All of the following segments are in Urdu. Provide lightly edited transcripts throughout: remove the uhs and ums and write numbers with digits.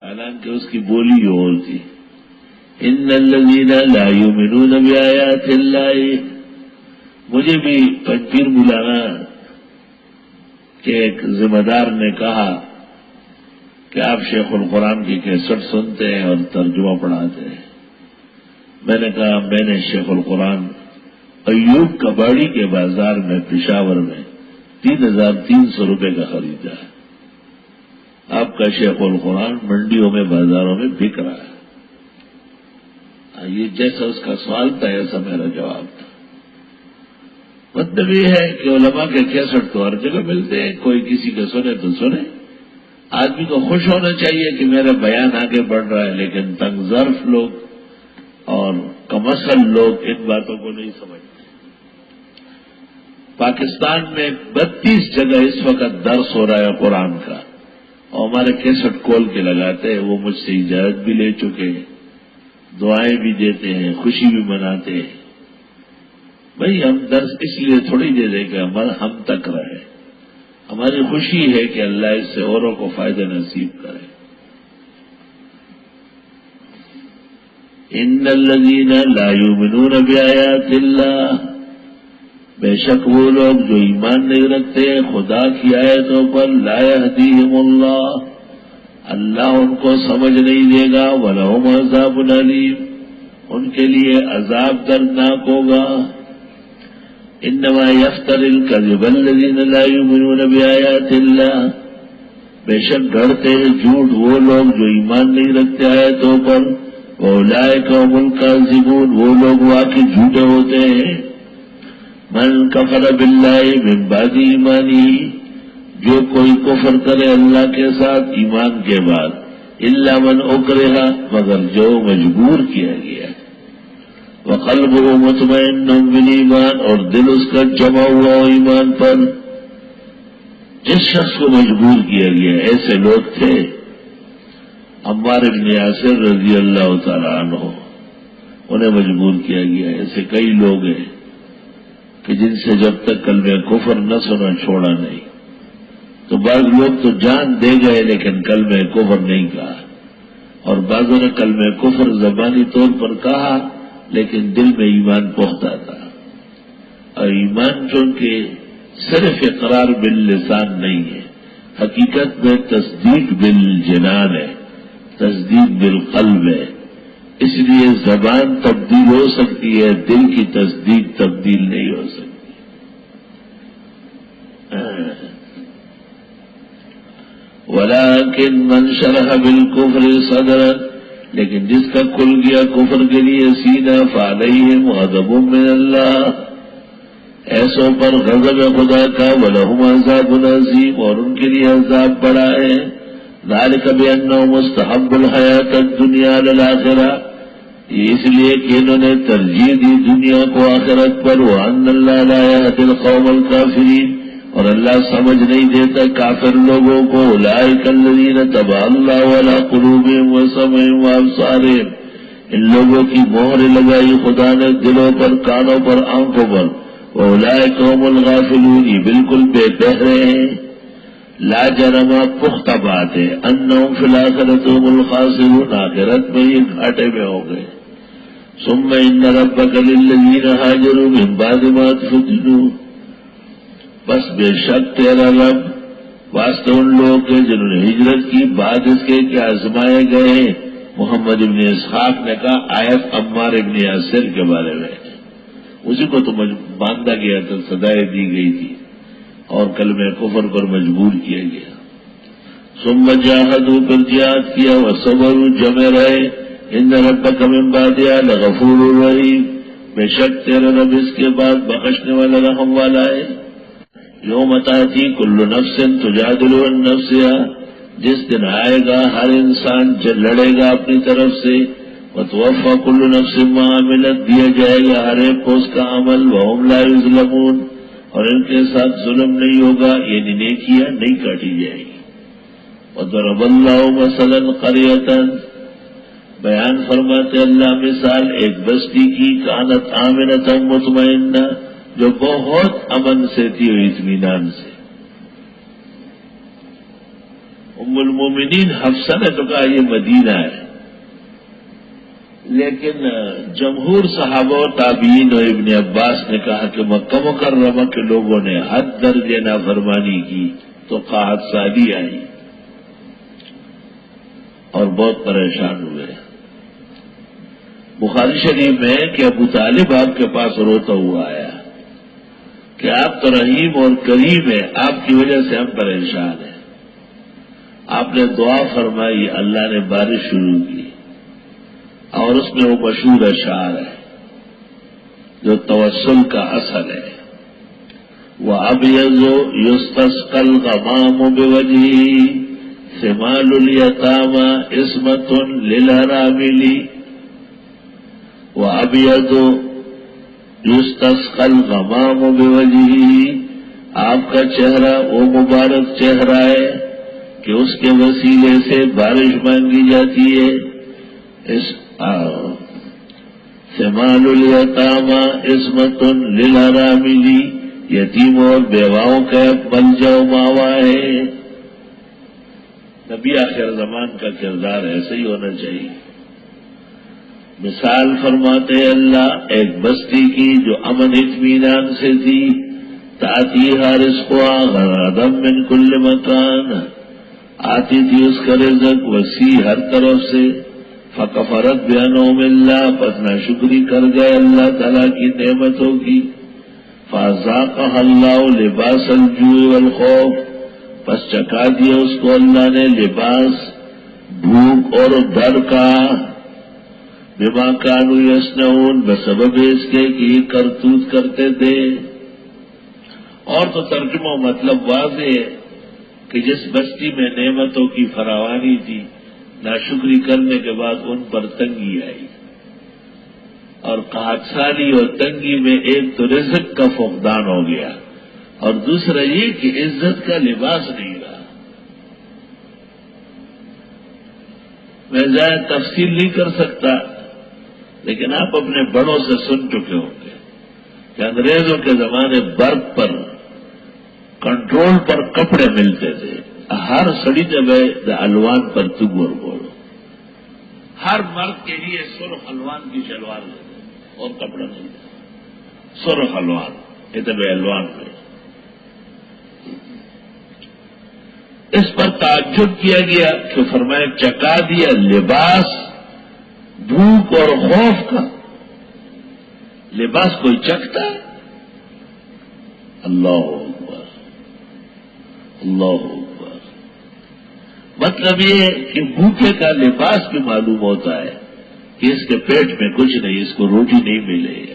حالانکہ اس کی بولی اور تھی، ان الذین لا یؤمنون بآیات اللہ۔ مجھے بھی پنجیر بلانا کہ ایک ذمہ دار نے کہا کہ آپ شیخ القرآن کی کیسٹ سنتے ہیں اور ترجمہ پڑھاتے ہیں۔ میں نے کہا میں نے شیخ القرآن ایوب کباڑی کے بازار میں پشاور میں 3,300 روپے کا خریدا ہے۔ آپ کا شیخ القرآن منڈیوں میں بازاروں میں بک رہا ہے۔ یہ جیسا اس کا سوال تھا ایسا میرا جواب تھا۔ مطلب یہ ہے کہ علماء کے کیسٹ تو ہر جگہ ملتے ہیں، کوئی کسی کا سنے تو سنے۔ آدمی کو خوش ہونا چاہیے کہ میرا بیان آگے بڑھ رہا ہے، لیکن تنگ ظرف لوگ اور کمسل لوگ ان باتوں کو نہیں سمجھتے۔ پاکستان میں 32 جگہ اس وقت درس ہو رہا ہے قرآن کا، اور ہمارے کیسٹ کھول کے لگاتے ہیں۔ وہ مجھ سے اجازت بھی لے چکے ہیں، دعائیں بھی دیتے ہیں، خوشی بھی مناتے ہیں۔ بھئی ہم درس اس لیے تھوڑی دے دیں کہ ہم تک رہے، ہماری خوشی ہے کہ اللہ اس سے اوروں کو فائدہ نصیب کرے۔ ان الذین لا یؤمنون بآیات اللہ، بے شک وہ لوگ جو ایمان نہیں رکھتے خدا کی آیتوں پر، لا یہدیہم اللہ، اللہ ان کو سمجھ نہیں دے گا، وَلَهُمْ عَذَابٌ أَلِيمٌ، ان کے لیے عذاب دردناک ہوگا۔ انما یفتر الکذب الذین لا یؤمنون بآیات اللہ، بے شک گھڑتے ہیں جھوٹ وہ لوگ جو ایمان نہیں رکھتے آیتوں پر، وَأُولَئِکَ هُمُ الْکاذِبُونَ، وہ لوگ واقعی جھوٹے ہوتے ہیں۔ من کفر باللہ من بعد ایمانہ، جو کوئی کفر کرے اللہ کے ساتھ ایمان کے بعد، الا من اکرہ، مگر جو مجبور کیا گیا، وقلبہ مطمئن بالایمان، اور دل اس کا جمع ہوا ایمان پر۔ جس شخص کو مجبور کیا گیا، ایسے لوگ تھے عمار بن یاسر رضی اللہ تعالی عنہ، انہیں مجبور کیا گیا۔ ایسے کئی لوگ ہیں کہ جن سے جب تک کلمہ کفر نہ سنا چھوڑا نہیں۔ تو بعض لوگ تو جان دے گئے لیکن کلمہ کفر نہیں کہا، اور بعضوں نے کلمہ کفر زبانی طور پر کہا لیکن دل میں ایمان پختہ تھا۔ اور ایمان چونکہ صرف اقرار باللسان نہیں ہے، حقیقت میں تصدیق بالجنان ہے، تصدیق بالقلب ہے۔ اس لیے زبان تبدیل ہو سکتی ہے، دل کی تصدیق تبدیل نہیں ہو سکتی۔ وَلَٰكِن مَّن شَرَحَ بِالْكُفْرِ صَدْرًا، لیکن جس کا کھل گیا کفر کے لیے سینہ، فَعَلَيْهِمْ غَضَبٌ مِّنَ اللَّهِ، ایسوں پر غضب خدا کا، وَلَهُمْ عَذَابٌ عَظِيمٌ، اور ان کے لیے عذاب بڑا ہے۔ ذَلِكَ بِأَنَّهُمْ اسْتَحَبُّوا الْحَيَاةَ الدُّنْيَا عَلَى الْآخِرَةِ، یہ اس لیے کہ انہوں نے ترجیح دی دنیا کو آخرت پر، وَأَنَّ اللَّهَ لَا يَهْدِي الْقَوْمَ الْكَافِرِينَ، اور اللہ سمجھ نہیں دیتا کافر لوگوں کو۔ اولئک الذین طبع اللہ علی قلوبہم وسمعہم وابصارہم، ان لوگوں کی مہر لگائی خدا نے دلوں پر، کانوں پر، آنکھوں پر۔ اولئک هم الغافلون، یہ بالکل بے بہرے ہیں۔ لا جرم، پختہ بات ہے، انہم فی الآخرۃ هم الخاسرون، آخرت میں یہ گھاٹے میں ہو گئے۔ ثم ان ربک للذین ہاجروا من بعد ما فتنوا، بس بے شک تیرا رب واسطے ان لوگوں کے جنہوں نے ہجرت کی بعد اس کے کہ آزمائے گئے۔ محمد ابن اسحاق نے کہا آیت عمار ابن یاسر کے بارے میں، اسی کو تو باندھا گیا تھا، سزائیں دی گئی تھی اور کلمہ کفر پر مجبور کیا گیا۔ ثم جاہدوا، پھر جہاد کیا، وصبروا، جمے رہے۔ ان ربک من بعدها لغفور رحیم، بے شک تیرا رب اس کے بعد بخشنے والا، رحم والا ہے۔ یوم تأتی کل نفس تجادل عن نفسها، جس دن آئے گا ہر انسان لڑے گا اپنی طرف سے، وتوفى كل نفس ما عملت، دیا جائے گا ہر ایک کو اس کا عمل، وهم لا يظلمون، اور ان کے ساتھ ظلم نہیں ہوگا، یعنی نیکیاں نہیں کاٹی جائے گی۔ وضرب اللہ مثلا قریة، بیان فرماتے اللہ مثال ایک بستی کی، کانت آمنة مطمئنہ، جو بہت امن سے تھی اور اطمینان سے۔ ام المومنین حفصہ نے تو کہا یہ مدینہ ہے، لیکن جمہور صحابہ و تابعین اور ابن عباس نے کہا کہ مکہ مکرمہ کے لوگوں نے حد درجے نافرمانی کی تو قحط سالی آئی اور بہت پریشان ہوئے۔ بخاری شریف میں کہ ابو طالب آپ کے پاس روتا ہوا آیا کہ آپ تو رحیم اور کریم ہیں، آپ کی وجہ سے ہم پریشان ہیں۔ آپ نے دعا فرمائی، اللہ نے بارش شروع کی، اور اس میں وہ مشہور اشعار ہے جو توسل کا اصل ہے، وَأَبْيَضُ يُسْتَسْقَى الْغَمَامُ بِوَجْهِهِ ثِمَالُ الْيَتَامَى عِصْمَةٌ لِلْأَرَامِلِ وَأَبْيَضُ يُسْتَسْقَى الْغَمَامُ بِوَجْهِهِ، آپ کا چہرہ وہ مبارک چہرہ ہے کہ اس کے وسیلے سے بارش مانگی جاتی ہے۔ ثمال الیتامى عصمة للأرامل، یتیم اور بیواؤں کا ملجا و ماوا ہے۔ نبی آخر زمان کا کردار ایسے ہی ہونا چاہیے۔ مثال فرماتے اللہ ایک بستی کی جو امن اطمینان سے تھی، تأتیہا رزقها غدا من کل مکان، آتی تھی اس کا رزق وسیع ہر طرف سے، فکفرت بانعم اللہ، پس ناشکری کر گئے اللہ تعالیٰ کی نعمتوں کی، فاذاقها اللہ لباس الجوع والخوف، پس چکھا دیا اس کو اللہ نے لباس بھوک اور ڈر کا، بما کانوا یصنعون، بسبب اس کے کہ یہ کرتوت کرتے تھے۔ اور تو ترجمہ مطلب واضح ہے کہ جس بستی میں نعمتوں کی فراوانی تھی، ناشکری کرنے کے بعد ان پر تنگی آئی، اور قحط سالی اور تنگی میں ایک تو رزق کا فقدان ہو گیا، اور دوسرا یہ کہ عزت کا لباس نہیں رہا۔ میں زیادہ تفصیل نہیں کر سکتا، لیکن آپ اپنے بڑوں سے سن چکے ہوں گے کہ انگریزوں کے زمانے برف پر کنٹرول پر کپڑے ملتے تھے، ہر سڑی جگہ الوان پر تگور بولو، ہر مرد کے لیے سرخ الوان کی شلوار دیتے اور کپڑا نہیں دیتے، سرخ الوان اتبے الوان میں۔ اس پر تعجب کیا گیا کہ فرمایا چکا دیا لباس بھوک اور خوف کا، لباس کوئی چکتا ہے؟ اللہ اکبر، اللہ اکبر۔ مطلب یہ ہے کہ بھوکے کا لباس بھی معلوم ہوتا ہے کہ اس کے پیٹ میں کچھ نہیں، اس کو روٹی نہیں ملے گی،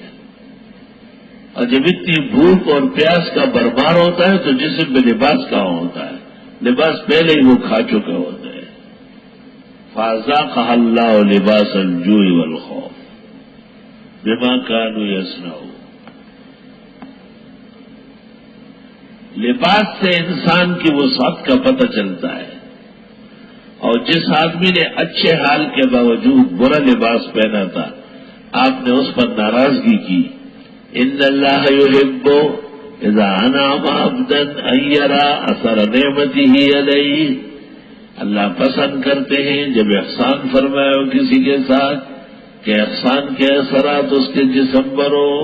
اور جب اتنی بھوک اور پیاس کا بربار ہوتا ہے تو جسم میں لباس کہاں ہوتا ہے؟ لباس پہلے ہی وہ کھا چکے ہوتے ہیں۔ فَأَذَاقَهَا اللَّهُ لِبَاسَ الْجُوعِ وَالْخَوْفِ بِمَا كَانُوا يَصْنَعُونَ۔ لباس سے انسان کی وسعت کا پتہ چلتا ہے، اور جس آدمی نے اچھے حال کے باوجود برا لباس پہنا تھا، آپ نے اس پر ناراضگی کی۔ ان اللہ یحب اذا انعم عبدا ان یرى اثر نعمته علیہ، اللہ پسند کرتے ہیں جب احسان فرمائے ہو کسی کے ساتھ کہ احسان کے اثرات اس کے جسم پر ہو۔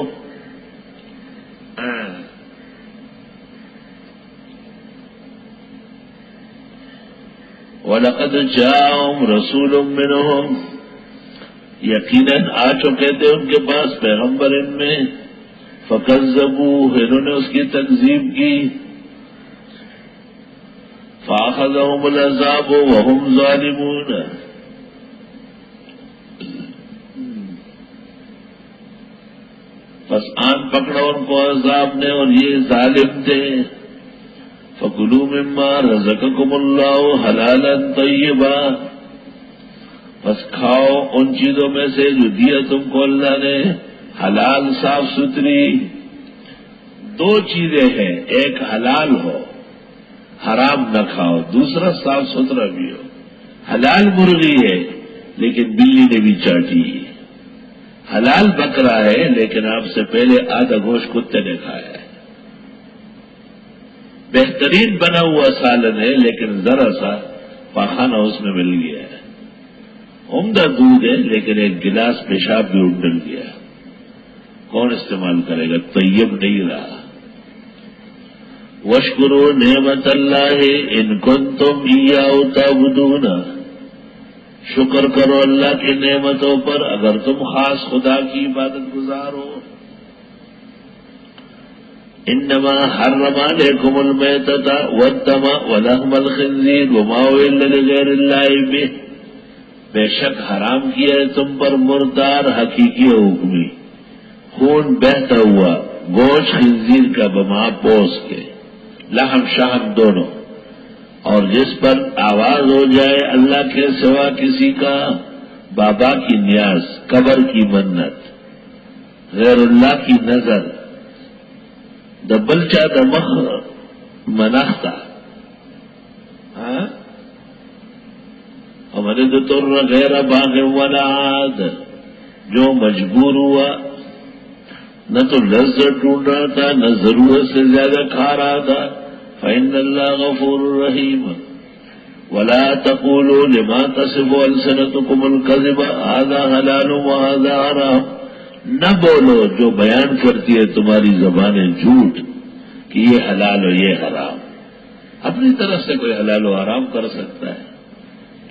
وَلَقَدْ جَاءَهُمْ رَسُولٌ مِّنْهُمْ، یقیناً آ چکے تھے ان کے پاس پیغمبر ان میں، فَكَذَّبُوهُ، انہوں نے اس کی تکذیب کی، فَأَخَذَهُمُ الْعَذَابُ وَهُمْ ظَالِمُونَ، پس آن پکڑا ان کو عذاب نے اور یہ ظالم تھے۔ فَكُلُوا مِمَّا رَزَقَكُمُ اللَّهُ حَلَالًا طَيِّبًا، پس کھاؤ ان چیزوں میں سے جو دیا تم کو اللہ نے، حلال صاف ستھری۔ دو چیزیں ہیں، ایک حلال ہو حرام نہ کھاؤ، دوسرا صاف ستھرا بھی ہو۔ حلال مرغی ہے لیکن بلی نے بھی چاٹی ہے، حلال بکرا ہے لیکن آپ سے پہلے آدھا گوشت کتے نے کھایا ہے، بہترین بنا ہوا سالن ہے لیکن ذرا سا پاخانہ اس میں مل گیا ہے، عمدہ دودھ ہے لیکن ایک گلاس پیشاب بھی ڈل گیا، کون استعمال کرے گا؟ طیب نہیں رہا۔ واشکروا نعمت اللہ ان کنتم ایاہ تعبدون، شکر کرو اللہ کی نعمتوں پر اگر تم خاص خدا کی عبادت گزار ہو۔ انما حرم علیکم المیتۃ والدم ولحم الخنزیر وما اہل لغیر اللہ بہ، بے شک حرام کیا ہے تم پر مردار حقیقی و حکمی، خون بہتا ہوا، گوشت خنزیر کا بما پوس کے، لحم شہم دونوں، اور جس پر آواز ہو جائے اللہ کے سوا کسی کا، بابا کی نیاز، قبر کی منت، غیر اللہ کی نظر، دبلچا دمخ مناختہ، ہمارے دتر غیر باغ ولا عاد، جو مجبور ہوا نہ تو لذت ڈھونڈ رہا تھا نہ ضرورت سے زیادہ کھا رہا تھا، فإن اللہ غفور رحیم۔ ولا تقولوا لما تصف ألسنتكم الكذب هذا حلال وهذا حرام، نہ بولو جو بیان کرتی ہے تمہاری زبانیں جھوٹ کہ یہ حلال و یہ حرام، اپنی طرف سے کوئی حلال و حرام کر سکتا ہے،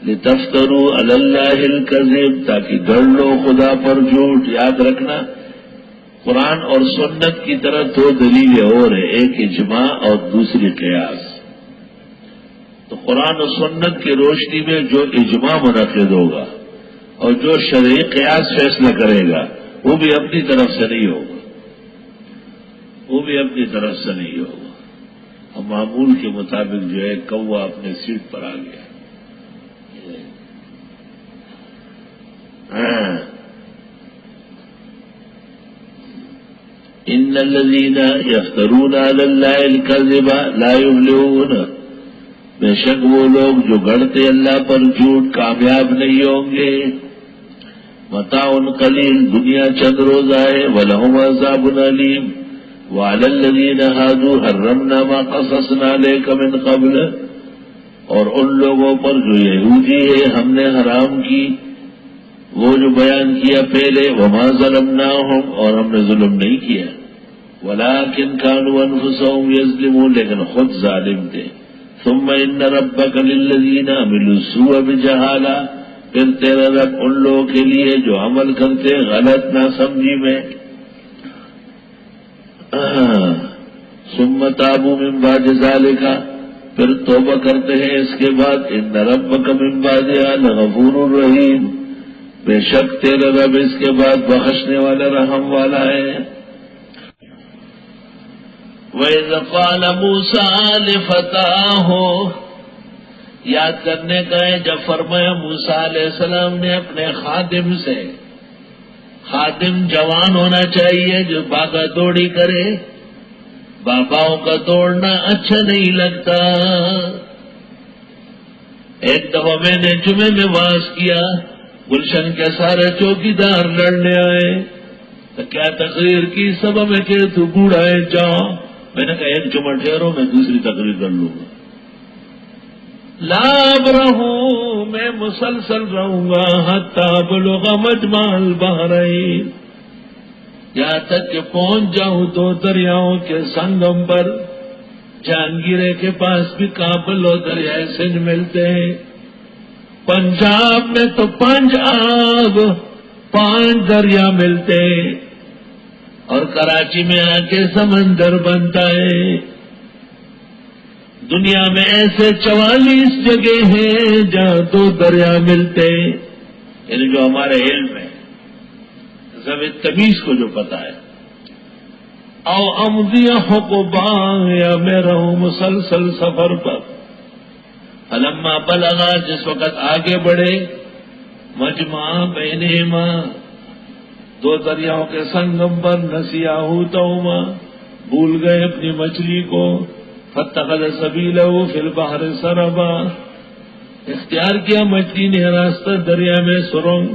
لتفتروا علی اللہ الکذب، تاکہ گڑ لو خدا پر جھوٹ۔ یاد رکھنا قرآن اور سنت کی طرح دو دلیلیں اور ہیں، ایک اجماع اور دوسری قیاس۔ تو قرآن و سنت کی روشنی میں جو اجماع منعقد ہوگا اور جو شرعی قیاس فیصلہ کرے گا وہ بھی اپنی طرف سے نہیں ہوگا، وہ بھی اپنی طرف سے نہیں ہوگا۔ اور معمول کے مطابق جو ہے کوا اپنے سیٹ پر آ گیا۔ ان الذین یفترون علی اللہ الکذب لا یفلحون، بے شک وہ لوگ جو گڑتے اللہ پر جھوٹ کامیاب نہیں ہوں گے۔ متاع قلیل، دنیا چند روز آئے، ولہم عذاب علیم، وعلی الذین ہادوا حرمنا ما قصصنا علیک من قبل، اور ان لوگوں پر جو یہودی ہے ہم نے حرام کی وہ جو بیان کیا پہلے، وما ظلمناہم، اور ہم نے ظلم نہیں کیا، ولکن کانوا انفسہم یظلمون، لیکن خود ظالم تھے۔ ثم ان ربک للذین عملوا السوء بجہالہ، پھر تیرا رب ان لوگوں کے لیے جو عمل کرتے غلط نہ سمجھی میں۔ ثم تابوا من بعد ذلک، پھر توبہ کرتے ہیں اس کے بعد، ان ربک من بعدھا لغفور رحیم، بے شک تیرا رب اس کے بعد بخشنے والا رحم والا ہے۔ وَإِذْ قَالَ مُوسَىٰ لِفَتَاهُ، یاد کرنے کا ہے جب فرمایا موسیٰ علیہ السلام نے اپنے خادم سے، خادم جوان ہونا چاہیے جو بھاگا دوڑی کرے، باباؤں کا دوڑنا اچھا نہیں لگتا۔ ایک دفعہ میں نے جمعے میں واز کیا، گلشن کے سارے چوکیدار لڑنے آئے، تو کیا تقریر کی سب میں کہ تو بوڑھا ہے جاؤ، میں نے کہا ایک جمعہ ٹھہرو میں دوسری تقریر کر لوں گا۔ لاب رہوں میں مسلسل رہوں گا حتی بلغ مجمع البحرین، یہاں تک کہ پہنچ جاؤں دو دریاؤں کے سنگم پر۔ جہانگیرے کے پاس بھی کابل اور دریائے سندھ ملتے ہیں، پنجاب میں تو 5 آب 5 دریا ملتے ہیں، اور کراچی میں آ کے سمندر بنتا ہے۔ دنیا میں ایسے 44 جگہ ہیں جہاں 2 دریا ملتے ہیں، یعنی جو ہمارے علم ہے، ذوی تمیز کو جو پتا ہے۔ او امضی حقبا، یا میں رہوں مسلسل سفر پر۔ فلما بلغا، جس وقت آگے بڑھے، مجمع بینہما، 2 دریاؤں کے سنگم پر، نسیاہ توما، بھول گئے اپنی مچھلی کو، فاتخذ سبیلہ فی البحر سربا، اختیار کیا مچھلی نے راستہ دریا میں سرنگ۔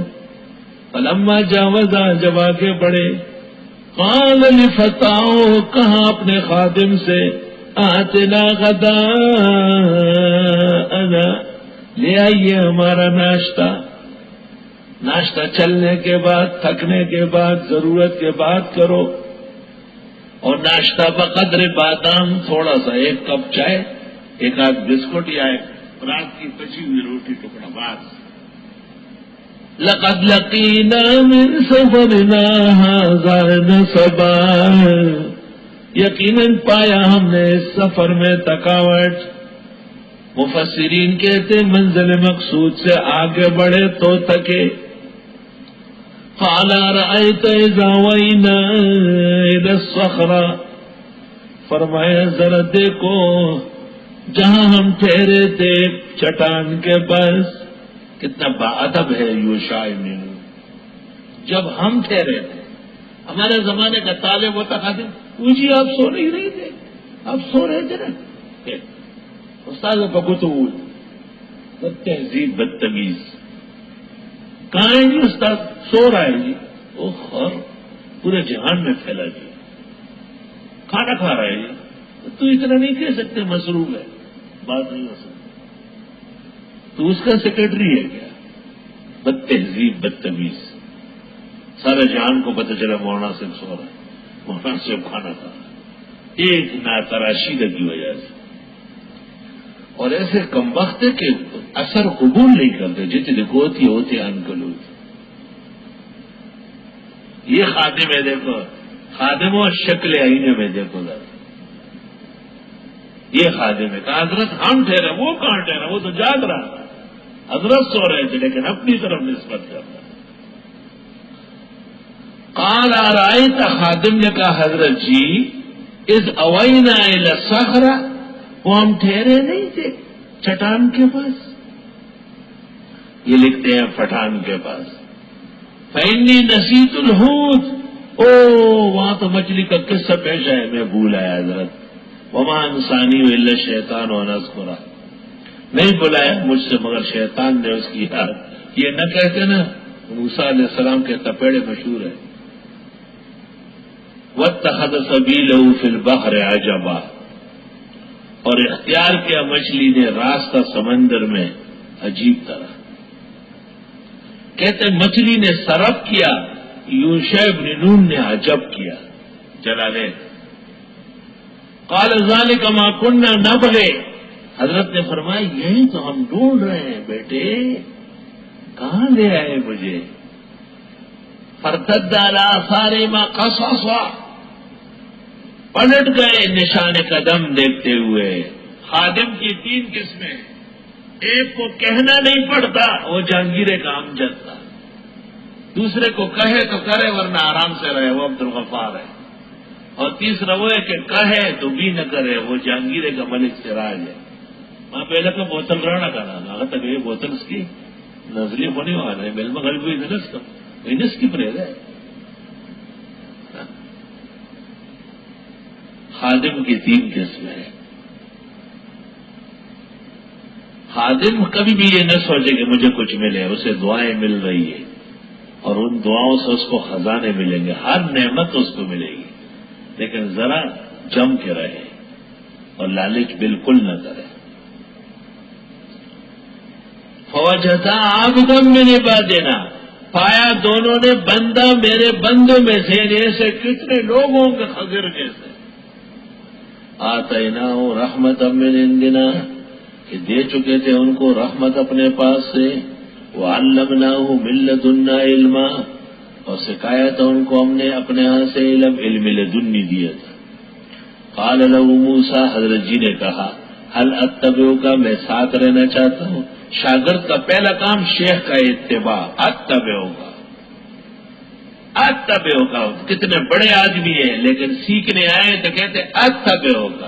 فلما جاوزا، جب آگے بڑھے، قال لفتاہ، کہا اپنے خادم سے، آتنا غداءنا، لے آئیے ہمارا ناشتہ. ناشتہ چلنے کے بعد، تھکنے کے بعد، ضرورت کے بعد کرو. اور ناشتہ بقدر بادام، تھوڑا سا 1 کپ چائے، 1 آدھ بسکٹ یا رات کی بچی ہوئی روٹی ٹکڑا بات. لقد لقینا من سفرنا ھذا نصبا، یقیناً پایا ہم نے اس سفر میں تھکاوٹ. مفسرین کہتے منزل مقصود سے آگے بڑھے تو تھکے. قال رأيت إذا وينا إلى الصخرة، فرمایا ذرا دیکھو جہاں ہم ٹھہرے تھے چٹان کے پاس. کتنا باادب ہے یوشع ابن نون. جب ہم ٹھہرے تھے، ہمارے زمانے کا طالب ہوتا خادم، جی آپ سو نہیں رہے تھے، آپ سو رہے تھے نا. استاد بگوتول تہذیب بدتمیز. کہاں ہے جی استاد؟ سو رہا ہے جی. وہ خور پورے جہان میں پھیلا جی. کھانا کھا رہا ہے جی. تو اتنا نہیں کہہ سکتے مصروف ہے، بات نہیں ہو سکتی. تو اس کا سیکرٹری ہے کیا؟ بد تہذیب بدتمیز. سارے جہان کو پتہ چلا مولانا صاحب سو رہا ہے، مولانا صاحب کھانا کھا رہا ہے، ایک ناتراشیدہ کی وجہ سے. اور ایسے کم وقت ہے کہ اثر قبول نہیں کرتے، جتنے ہوتی انکل ہوتی. یہ خادم ہے، دیکھو خادم اور شکل آئینے میں دیکھو ذرا. یہ خادم ہے کہ حضرت ہم ٹھہرے، وہ کہاں ٹھہرا؟ وہ تو جاگ رہا تھا. حضرت سو رہے تھے لیکن اپنی طرف نسبت کر رہا. قال ارأيت، خادم نے کہا حضرت جی، اذ اوینا الی الصخرہ، وہ ہم ٹھہرے نہیں تھے چٹان کے پاس. یہ لکھتے ہیں پٹھان کے پاس. فإنی نسیت الحوت، وہاں تو مچھلی کا قصہ پیش ہے، میں بھول آیا حضرت. وما انسانی الا الشیطان ان اذکرہ، نہیں بلایا مجھ سے مگر شیطان نے اس کی یاد. یہ نہ کہتے نا موسیٰ علیہ السلام کے تپیڑے مشہور ہے. واتخذ سبیلہ فی البحر عجبا، اور اختیار کیا مچھلی نے راستہ سمندر میں عجیب طرح. کہتے مچھلی نے سرف کیا، یوشع ابن نون نے عجب کیا. جلالین قال ذلک ما كنا نبغي، حضرت نے فرمایا یہی تو ہم ڈھونڈ رہے ہیں بیٹے، کہاں لے آئے مجھے. فارتد على آثارهما قصصا، پلٹ گئے نشان قدم دیکھتے ہوئے. خادم کی 3 قسمیں، ایک کو کہنا نہیں پڑتا، وہ جہانگیر کا امجد تھا. دوسرے کو کہے تو کرے ورنہ آرام سے رہے، وہ عبد الغفار ہے. اور تیسرا وہ ہے کہ کہے تو بھی نہ کرے، وہ جہانگیر کا ملک سراج ہے. وہاں پہلے تو بوتل رہنا کا نام اگر تک یہ بوتل اس کی نزلی ہونے والا ہے، میل میں غلب ہوئی نس کا نس کی پرہیز ہے. خادم کی 3 قسمیں ہیں. خادم کبھی بھی یہ نہ سوچے کہ مجھے کچھ ملے، اسے دعائیں مل رہی ہے اور ان دعاؤں سے اس کو خزانے ملیں گے، ہر نعمت اس کو ملے گی، لیکن ذرا جم کے رہے اور لالچ بالکل نہ کرے. فوجتا عبدا من عبادنا، پایا دونوں نے بندہ میرے بندوں میں سے، جیسے کتنے لوگوں کے خضر جیسے. آتیناہ رحمتا من عندنا، کہ دے چکے تھے ان کو رحمت اپنے پاس سے. وعلمناہ من لدنا علما، اور سکھایا تھا ان کو ہم نے اپنے ہاں سے علم لدنی دیا تھا. قال له موسیٰ، حضرت جی نے کہا هل اتبعک، میں ساتھ رہنا چاہتا ہوں. شاگرد کا پہلا کام شیخ کا اتباع. اتبعک، کتنے بڑے آدمی ہیں لیکن سیکھنے آئے تو کہتے اتبعک.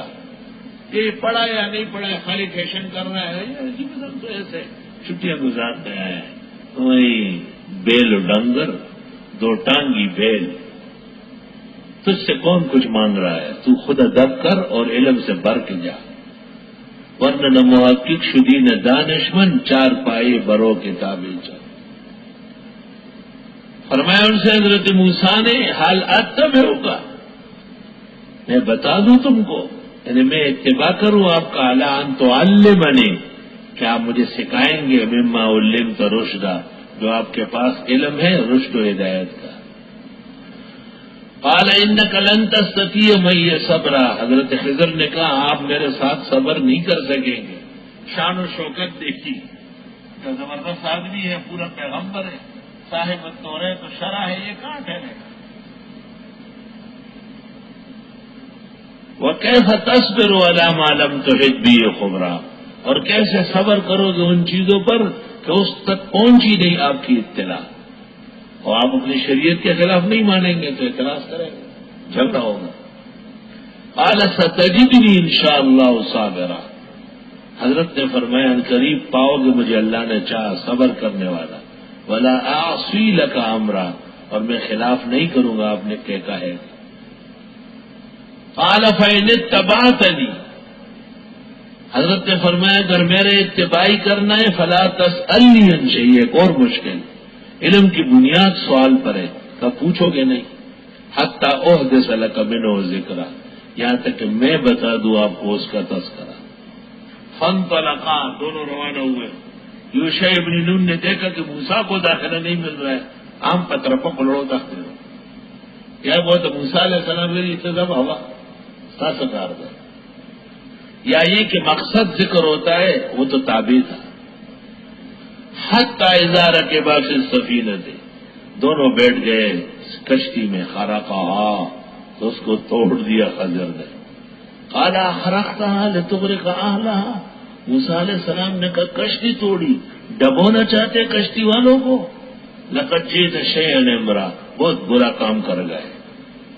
یہ پڑھا یا نہیں پڑھا، خالی فیشن کر رہا ہے، تو ایسے چھٹیاں گزارتے آئے. وہی بیل و ڈنگر، 2 ٹانگی بیل. تجھ سے کون کچھ مانگ رہا ہے؟ تو خود ادب کر اور علم سے بھر کے جا، ورنہ نہ محقق شدی نہ دانشمند، 4 پائے برو کتابیں چل. فرمایا ان سے حضرت موسیٰ نے حال اتبعک، میں بتا دوں تم کو، یعنی میں اتباع کروں آپ کا، الا ان تعلمنی، کیا آپ مجھے سکھائیں گے مما علمت رشدا، جو آپ کے پاس علم ہے رشد و ہدایت کا؟ قال انک لن تستطیع معی صبرا، حضرت خضر نے کہا آپ میرے ساتھ صبر نہیں کر سکیں گے۔ شان و شوکت دیکھی، کیا زبردست آدمی ہے، پورا پیغمبر ہے، صاحب التوریت تو شرع ہے، یہ کہاں ٹھہرے گا؟ وَكَيْفَ تَصْبِرُ عَلَىٰ مَا لَمْ تُحِطْ بِهِ خُبْرًا، اور کیسے صبر کرو گے ان چیزوں پر کہ اس تک پہنچی نہیں آپ کی اطلاع، اور آپ اپنی شریعت کے خلاف نہیں مانیں گے تو اعتراض کریں گے، جھگڑا ہوگا۔ قال ستجدنی انشاءاللہ صابرا، حضرت نے فرمایا ان قریب پاؤ گے مجھے اللہ نے چاہا صبر کرنے والا، ولا اعصی لک امرا، اور میں خلاف نہیں کروں گا آپ نے کیا کہا۔ قال فإن اتبعتنی، حضرت نے فرمایا اگر میرے اتباعی کرنا ہے فلا تسألنی عن شیء، ایک اور مشکل، علم کی بنیاد سوال پر ہے، کب پوچھو گے نہیں، حتی احدث لک منہ ذکرا، یہاں تک کہ میں بتا دوں آپ کو اس کا تذکرہ۔ فانطلقا، دونوں روانہ ہوئے۔ یوشع ابن نون نے دیکھا کہ موسیٰ کو داخلہ نہیں مل رہا ہے، عام پتر پکڑو تختے ہو، کیا بہت موسیٰ علیہ السلام میری اتزام ہوا ساسکار تھا، یا یہ کہ مقصد ذکر ہوتا ہے وہ تو تابع تھا۔ حتی اذا رکبا فی السفینۃ، دونوں بیٹھ گئے کشتی میں، خرقہا، تو اس کو توڑ دیا خضر نے۔ قال اخرقتها لتغرق اهلها، موسیٰ علیہ السلام نے کہا کشتی توڑی، ڈبونا چاہتے کشتی والوں کو؟ لقد جئت شیئا امرا، بہت برا کام کر گئے۔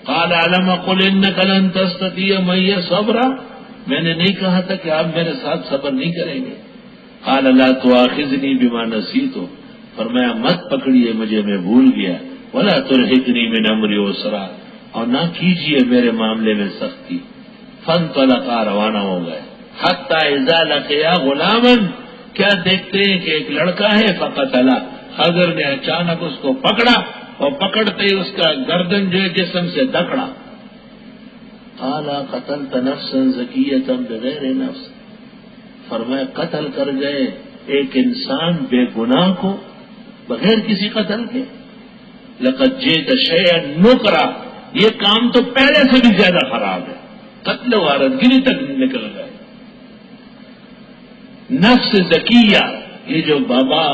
قال الم اقل انک لن تستطیع معی صبرا، میں نے نہیں کہا تھا کہ آپ میرے ساتھ صبر نہیں کریں گے؟ قال لا تؤاخذنی بما نسیت، فرمایا مت پکڑیے مجھے، میں بھول گیا، ولا ترهقنی من امری عسرا، اور نہ کیجیے میرے معاملے میں سختی۔ فانطلقا، روانہ ہو گئے۔ حتی اذا لقیا غلاما، کیا دیکھتے ہیں کہ ایک لڑکا ہے، فقتلا، خضر نے اچانک اس کو پکڑا اور پکڑتے ہی اس کا گردن جو ہے جسم سے دکڑا۔ قال قتلت نفسا زکیۃ بغیر نفس، فرمایا قتل کر گئے ایک انسان بے گناہ کو بغیر کسی قتل کے۔ لقد جئت شیئا نکرا، یہ کام تو پہلے سے بھی زیادہ خراب ہے، قتل و غارتگری تک نکل گئے۔ نفس زکیہ، یہ جو بابا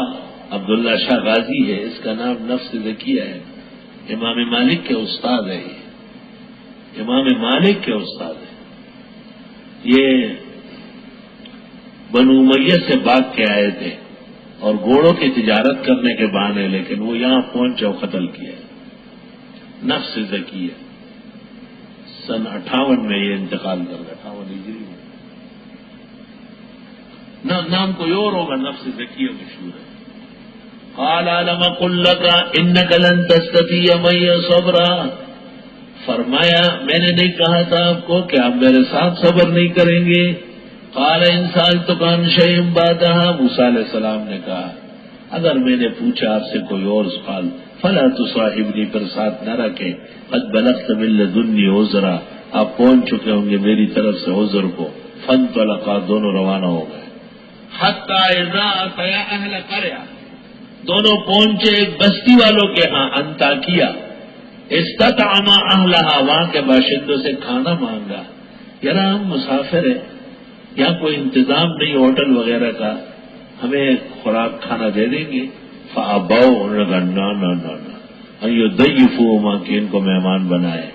عبداللہ شاہ غازی ہے اس کا نام نفس زکیہ ہے، امام مالک کے استاد ہے، یہ امام مالک کے استاد ہے۔ یہ بنو امیہ سے بھاگ کے آئے تھے اور گھوڑوں کی تجارت کرنے کے بہانے، لیکن وہ یہاں پہنچے اور قتل کیا۔ نفس زکیہ، سن 58 میں یہ انتقال کر گیا، 58 ہجری میں، نام کوئی اور ہوگا، نفس زکیہ مشہور ہے۔ قال الم اقل لک انک لن تستطیع معی صبرا، فرمایا میں نے نہیں کہا تھا آپ کو کہ آپ میرے ساتھ صبر نہیں کریں گے؟ قال ان سألتک عن شیء بعدها، موسیٰ علیہ السلام نے کہا اگر میں نے پوچھا آپ سے کوئی اور سوال فلا تصاحبنی، پر ساتھ نہ رکھے، قد بلغت من لدنی عذرا، آپ پہنچ چکے ہوں گے میری طرف سے عذر کو۔ فانطلقا، دونوں روانہ ہو گئے۔ حتی اذا اتیا اہل قریہ، دونوں پہنچے ایک بستی والوں کے ہاں، انطاکیہ۔ استطعما اہلہا، وہاں کے باشندوں سے کھانا مانگا، یار ہم مسافر ہیں، یہاں کوئی انتظام نہیں ہوٹل وغیرہ کا، ہمیں خوراک کھانا دے دیں گے؟ فابوا، انہوں نے کہا نا نا نا نا، ان یضیفوہما، کہ ان کو مہمان بنائے۔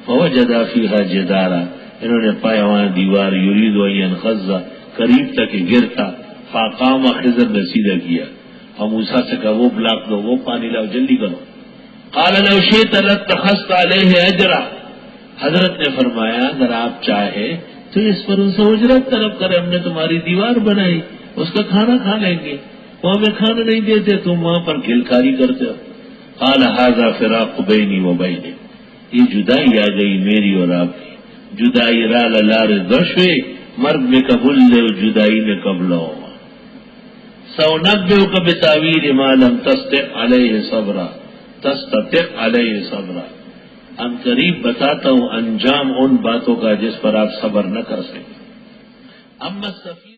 فوجدا فیہا جدارا، انہوں نے پایا وہاں دیوار، یرید ان ینقض، قریب تک گرتا۔ فاقام، خضر نے سیدھا کیا اور موسیٰ سے کہا وہ بلاک دو، وہ پانی لاؤ، جلدی کرو۔ قال لو شئت لاتخذت علیہ اجرا، حضرت نے فرمایا اگر آپ چاہے تو اس پر ان سے اجرت طلب کرے، ہم نے تمہاری دیوار بنائی، اس کا کھانا کھا لیں گے، وہ ہمیں کھانا نہیں دیتے، تم وہاں پر گلکاری کرتے ہو۔ قال ھذا فراق بینی و بینک، یہ جدائی آ گئی میری اور آپ کی، جدائی را لار دشوے، مرگ میں قبول لے جدائی میں قبل ہو۔ سأنبئک بتاویل ما لم تستطع علیہ صبرا، تستطع علیہ صبرا، ان قریب بتاتا ہوں انجام ان باتوں کا جس پر آپ صبر نہ کر سکیں۔ اما السفینہ